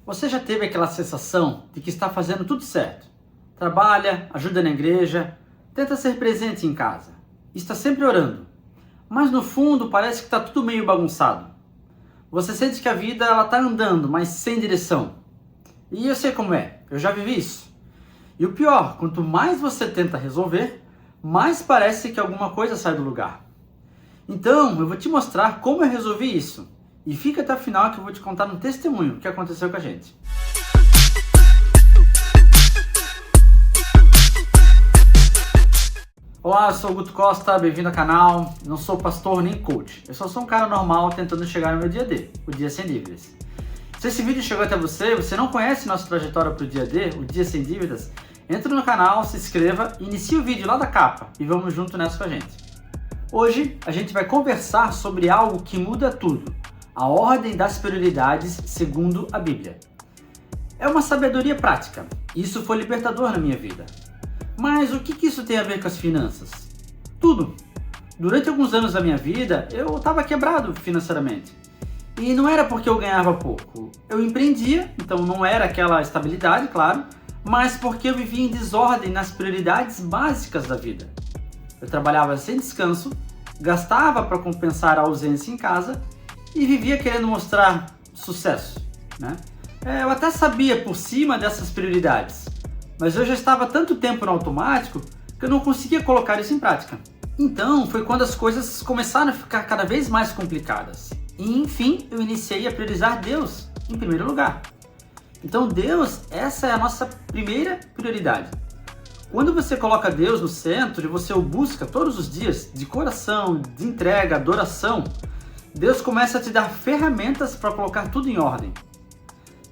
Você já teve aquela sensação de que está fazendo tudo certo? Trabalha, ajuda na igreja, tenta ser presente em casa, está sempre orando, mas no fundo parece que está tudo meio bagunçado. Você sente que a vida está andando, mas sem direção. E eu sei como é, eu já vivi isso. E o pior, quanto mais você tenta resolver, mais parece que alguma coisa sai do lugar. Então, eu vou te mostrar como eu resolvi isso. E fica até o final que eu vou te contar um testemunho o que aconteceu com a gente. Olá, eu sou o Guto Costa, bem-vindo ao canal. Não sou pastor nem coach. Eu só sou um cara normal tentando chegar no meu dia D, o dia sem dívidas. Se esse vídeo chegou até você, você não conhece nossa trajetória para o dia D, o dia sem dívidas, entra no canal, se inscreva, inicie o vídeo lá da capa e vamos junto nessa com a gente. Hoje a gente vai conversar sobre algo que muda tudo. A ordem das prioridades segundo a Bíblia. É uma sabedoria prática. Isso foi libertador na minha vida. Mas o que isso tem a ver com as finanças? Tudo. Durante alguns anos da minha vida, eu estava quebrado financeiramente. E não era porque eu ganhava pouco. Eu empreendia, então não era aquela estabilidade, claro, mas porque eu vivia em desordem nas prioridades básicas da vida. Eu trabalhava sem descanso, gastava para compensar a ausência em casa e vivia querendo mostrar sucesso, né? Eu até sabia por cima dessas prioridades, mas eu já estava tanto tempo no automático que eu não conseguia colocar isso em prática. Então foi quando as coisas começaram a ficar cada vez mais complicadas. E enfim, eu iniciei a priorizar Deus em primeiro lugar. Então Deus, essa é a nossa primeira prioridade. Quando você coloca Deus no centro e você o busca todos os dias, de coração, de entrega, adoração, Deus começa a te dar ferramentas para colocar tudo em ordem.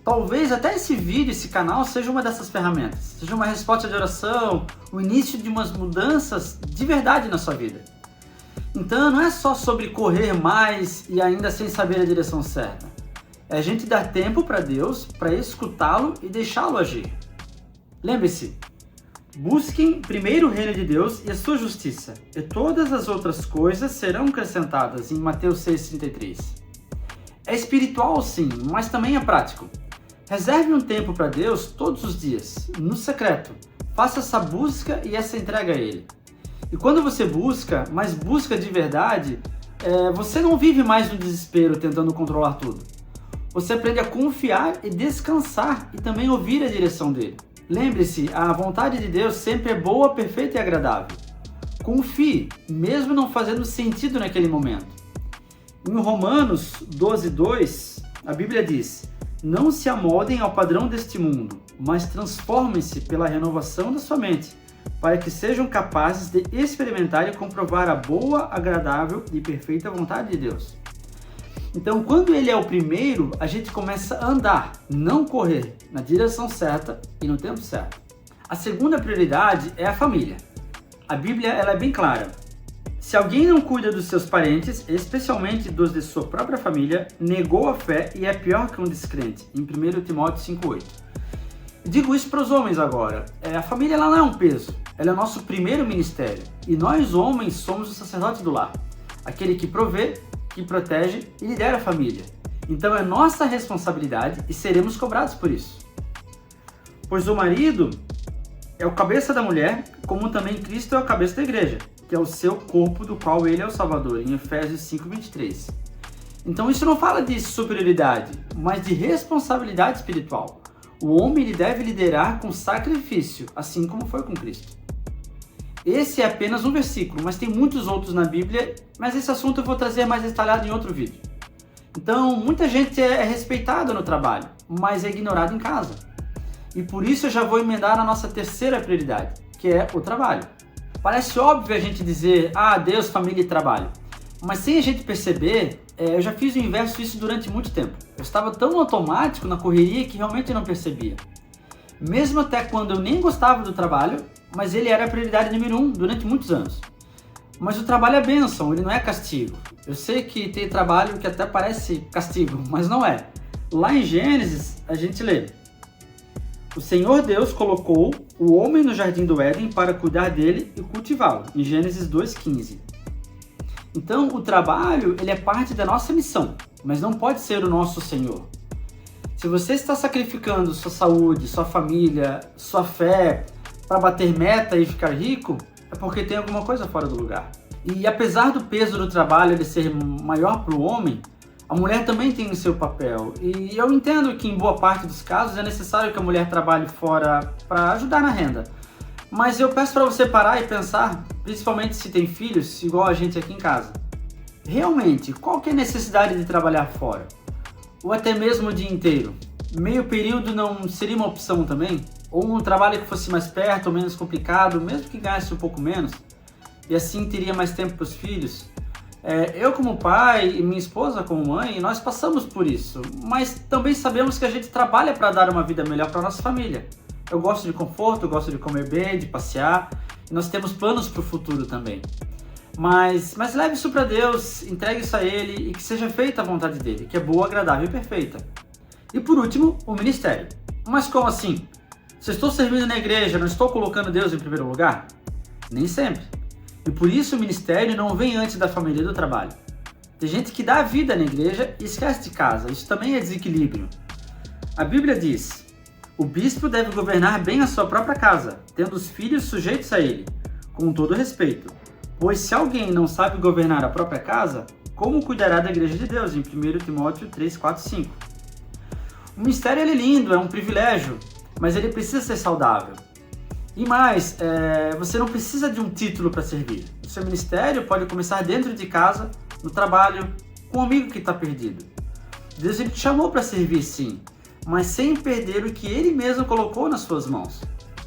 Talvez até esse vídeo, esse canal, seja uma dessas ferramentas. Seja uma resposta de oração, o início de umas mudanças de verdade na sua vida. Então não é só sobre correr mais e ainda sem saber a direção certa. É a gente dar tempo para Deus, para escutá-lo e deixá-lo agir. Lembre-se, busquem primeiro o reino de Deus e a sua justiça, e todas as outras coisas serão acrescentadas, em Mateus 6,33. É espiritual sim, mas também é prático. Reserve um tempo para Deus todos os dias, no secreto. Faça essa busca e essa entrega a Ele. E quando você busca, mas busca de verdade, você não vive mais no desespero tentando controlar tudo. Você aprende a confiar e descansar e também ouvir a direção dele. Lembre-se, a vontade de Deus sempre é boa, perfeita e agradável. Confie, mesmo não fazendo sentido naquele momento. Em Romanos 12:2, a Bíblia diz: "Não se amoldem ao padrão deste mundo, mas transformem-se pela renovação da sua mente, para que sejam capazes de experimentar e comprovar a boa, agradável e perfeita vontade de Deus." Então, quando Ele é o primeiro, a gente começa a andar, não correr, na direção certa e no tempo certo. A segunda prioridade é a família. A Bíblia ela é bem clara. Se alguém não cuida dos seus parentes, especialmente dos de sua própria família, negou a fé e é pior que um descrente, em 1 Timóteo 5,8. Digo isso para os homens agora. A família ela não é um peso, ela é o nosso primeiro ministério. E nós homens somos o sacerdote do lar, aquele que provê, que protege e lidera a família. Então é nossa responsabilidade e seremos cobrados por isso. Pois o marido é o cabeça da mulher, como também Cristo é o cabeça da igreja, que é o seu corpo do qual ele é o Salvador, em Efésios 5:23. Então isso não fala de superioridade, mas de responsabilidade espiritual. O homem ele deve liderar com sacrifício, assim como foi com Cristo. Esse é apenas um versículo, mas tem muitos outros na Bíblia, mas esse assunto eu vou trazer mais detalhado em outro vídeo. Então, muita gente é respeitada no trabalho, mas é ignorada em casa. E por isso eu já vou emendar na nossa terceira prioridade, que é o trabalho. Parece óbvio a gente dizer, Deus, família e trabalho. Mas sem a gente perceber, eu já fiz o inverso disso durante muito tempo. Eu estava tão automático na correria que realmente eu não percebia. Mesmo até quando eu nem gostava do trabalho, mas ele era a prioridade número 1 durante muitos anos. Mas o trabalho é bênção, ele não é castigo. Eu sei que tem trabalho que até parece castigo, mas não é. Lá em Gênesis, a gente lê: "O Senhor Deus colocou o homem no jardim do Éden para cuidar dele e cultivá-lo", em Gênesis 2:15. Então, o trabalho ele é parte da nossa missão, mas não pode ser o nosso Senhor. Se Se você está sacrificando sua saúde, sua família, sua fé para bater meta e ficar rico, é porque tem alguma coisa fora do lugar. E apesar do peso do trabalho ele ser maior para o homem, a mulher também tem o seu papel. E eu entendo que em boa parte dos casos é necessário que a mulher trabalhe fora para ajudar na renda. Mas eu peço para você parar e pensar, principalmente se tem filhos, igual a gente aqui em casa. Realmente, qual que é a necessidade de trabalhar fora? Ou até mesmo o dia inteiro? Meio período não seria uma opção também? Ou um trabalho que fosse mais perto ou menos complicado, mesmo que ganhasse um pouco menos? E assim teria mais tempo para os filhos? Eu como pai e minha esposa como mãe, nós passamos por isso. Mas também sabemos que a gente trabalha para dar uma vida melhor para a nossa família. Eu gosto de conforto, eu gosto de comer bem, de passear. E nós temos planos para o futuro também. Mas leve isso para Deus, entregue isso a Ele e que seja feita a vontade dEle, que é boa, agradável e perfeita. E por último, o ministério. Mas como assim? Se eu estou servindo na igreja, não estou colocando Deus em primeiro lugar? Nem sempre. E por isso o ministério não vem antes da família e do trabalho. Tem gente que dá a vida na igreja e esquece de casa. Isso também é desequilíbrio. A Bíblia diz: o bispo deve governar bem a sua própria casa, tendo os filhos sujeitos a ele, com todo respeito. Pois se alguém não sabe governar a própria casa, como cuidará da igreja de Deus? Em 1 Timóteo 3, 4, 5. O ministério é lindo, é um privilégio, mas ele precisa ser saudável. E mais, você não precisa de um título para servir. O seu ministério pode começar dentro de casa, no trabalho, com um amigo que está perdido. Deus ele te chamou para servir sim, mas sem perder o que Ele mesmo colocou nas suas mãos.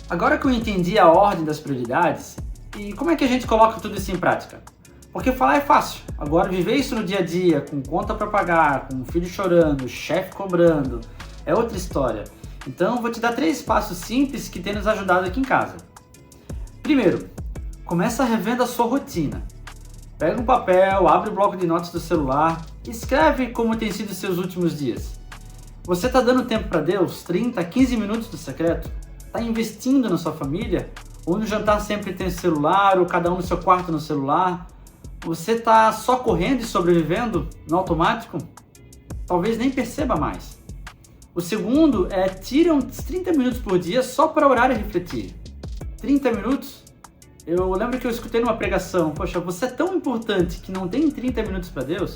Agora que eu entendi a ordem das prioridades, e como é que a gente coloca tudo isso em prática? Porque falar é fácil, agora viver isso no dia a dia, com conta para pagar, com o filho chorando, chefe cobrando, é outra história. Então vou te dar 3 passos simples que têm nos ajudado aqui em casa. Primeiro, começa revendo a sua rotina. Pega um papel, abre o bloco de notas do celular, escreve como tem sido os seus últimos dias. Você está dando tempo para Deus? 30, 15 minutos do secreto? Está investindo na sua família? Ou no jantar sempre tem celular, ou cada um no seu quarto no celular? Você está só correndo e sobrevivendo no automático? Talvez nem perceba mais. O segundo é tira uns 30 minutos por dia só para orar e refletir. 30 minutos? Eu lembro que eu escutei numa pregação, poxa, você é tão importante que não tem 30 minutos para Deus?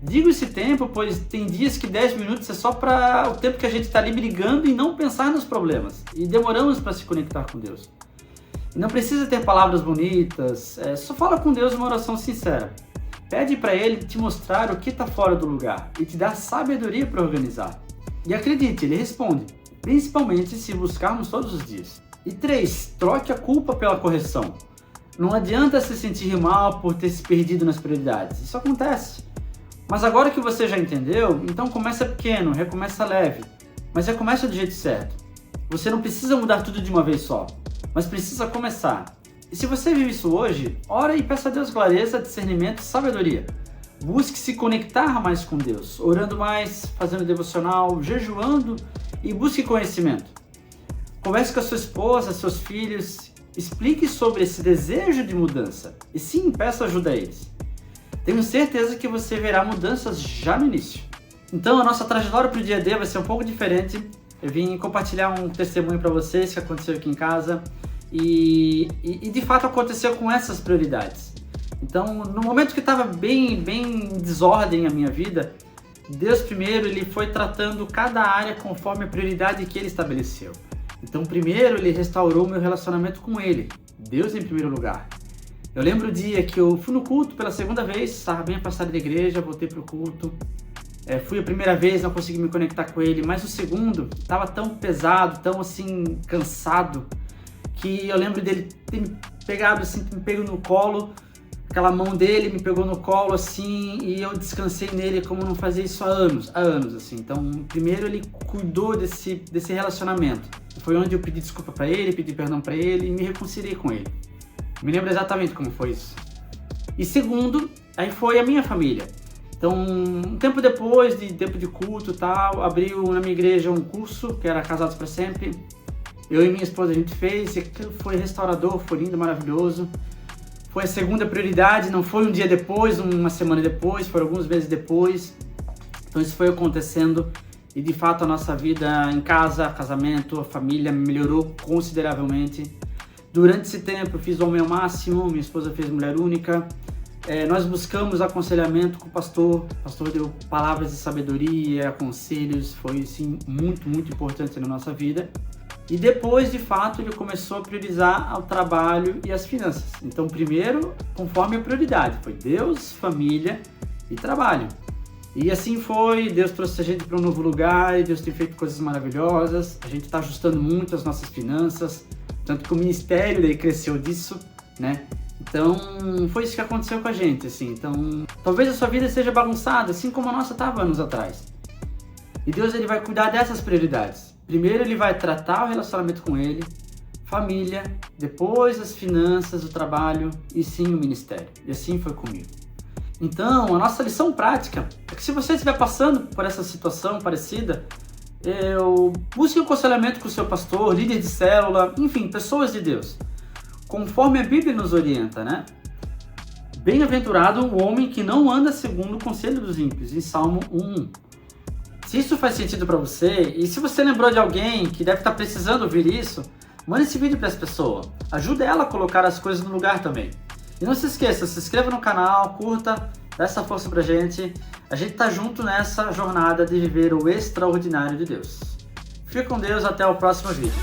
Digo esse tempo, pois tem dias que 10 minutos é só para o tempo que a gente está ali brigando e não pensar nos problemas. E demoramos para se conectar com Deus. E não precisa ter palavras bonitas, só fala com Deus uma oração sincera. Pede para Ele te mostrar o que está fora do lugar e te dar sabedoria para organizar. E acredite, Ele responde, principalmente se buscarmos todos os dias. E 3, troque a culpa pela correção. Não adianta se sentir mal por ter se perdido nas prioridades, isso acontece. Mas agora que você já entendeu, então começa pequeno, recomeça leve, mas recomeça do jeito certo. Você não precisa mudar tudo de uma vez só, mas precisa começar. E se você vive isso hoje, ora e peça a Deus clareza, discernimento e sabedoria. Busque se conectar mais com Deus, orando mais, fazendo devocional, jejuando e busque conhecimento. Converse com a sua esposa, seus filhos, explique sobre esse desejo de mudança e sim, peça ajuda a eles. Tenho certeza que você verá mudanças já no início. Então a nossa trajetória para o dia D vai ser um pouco diferente. Eu vim compartilhar um testemunho para vocês que aconteceu aqui em casa e de fato aconteceu com essas prioridades. Então, no momento que estava bem em desordem a minha vida, Deus primeiro ele foi tratando cada área conforme a prioridade que Ele estabeleceu. Então, primeiro Ele restaurou meu relacionamento com Ele, Deus em primeiro lugar. Eu lembro o dia que eu fui no culto pela segunda vez, estava bem afastado da igreja, voltei para o culto. Fui a primeira vez, não consegui me conectar com Ele, mas o segundo estava tão pesado, tão assim, cansado, que eu lembro dele ter me pegado assim, me pego no colo, aquela mão dele me pegou no colo assim, e eu descansei nele como não fazia isso há anos assim. Então, primeiro ele cuidou desse relacionamento. Foi onde eu pedi desculpa para ele, pedi perdão para ele e me reconciliei com ele. Me lembro exatamente como foi isso. E segundo, aí foi a minha família. Então, um tempo depois, tempo de culto e tal, abriu na minha igreja um curso, que era Casados para Sempre. Eu e minha esposa a gente fez, e aquilo foi restaurador, foi lindo, maravilhoso. Foi a segunda prioridade, não foi um dia depois, uma semana depois, foram alguns meses depois. Então isso foi acontecendo E de fato a nossa vida em casa, casamento, a família melhorou consideravelmente. Durante esse tempo eu fiz homem ao máximo, minha esposa fez mulher única. Nós buscamos aconselhamento com o pastor deu palavras de sabedoria, conselhos, foi sim muito, muito importante na nossa vida. E depois, de fato, ele começou a priorizar o trabalho e as finanças. Então, primeiro, conforme a prioridade, foi Deus, família e trabalho. E assim foi, Deus trouxe a gente para um novo lugar e Deus tem feito coisas maravilhosas. A gente está ajustando muito as nossas finanças, tanto que o ministério daí cresceu disso, né? Então, foi isso que aconteceu com a gente, assim. Então, talvez a sua vida seja bagunçada, assim como a nossa estava anos atrás. E Deus, ele vai cuidar dessas prioridades. Primeiro, ele vai tratar o relacionamento com ele, família, depois as finanças, o trabalho e sim o ministério. E assim foi comigo. Então, a nossa lição prática é que se você estiver passando por essa situação parecida, busque um aconselhamento com o seu pastor, líder de célula, enfim, pessoas de Deus. Conforme a Bíblia nos orienta, né? Bem-aventurado o homem que não anda segundo o conselho dos ímpios, em Salmo 1:1. Se isso faz sentido para você, e se você lembrou de alguém que deve estar precisando ouvir isso, mande esse vídeo para essa pessoa. Ajude ela a colocar as coisas no lugar também. E não se esqueça, se inscreva no canal, curta, dá essa força pra gente. A gente tá junto nessa jornada de viver o extraordinário de Deus. Fique com Deus, até o próximo vídeo.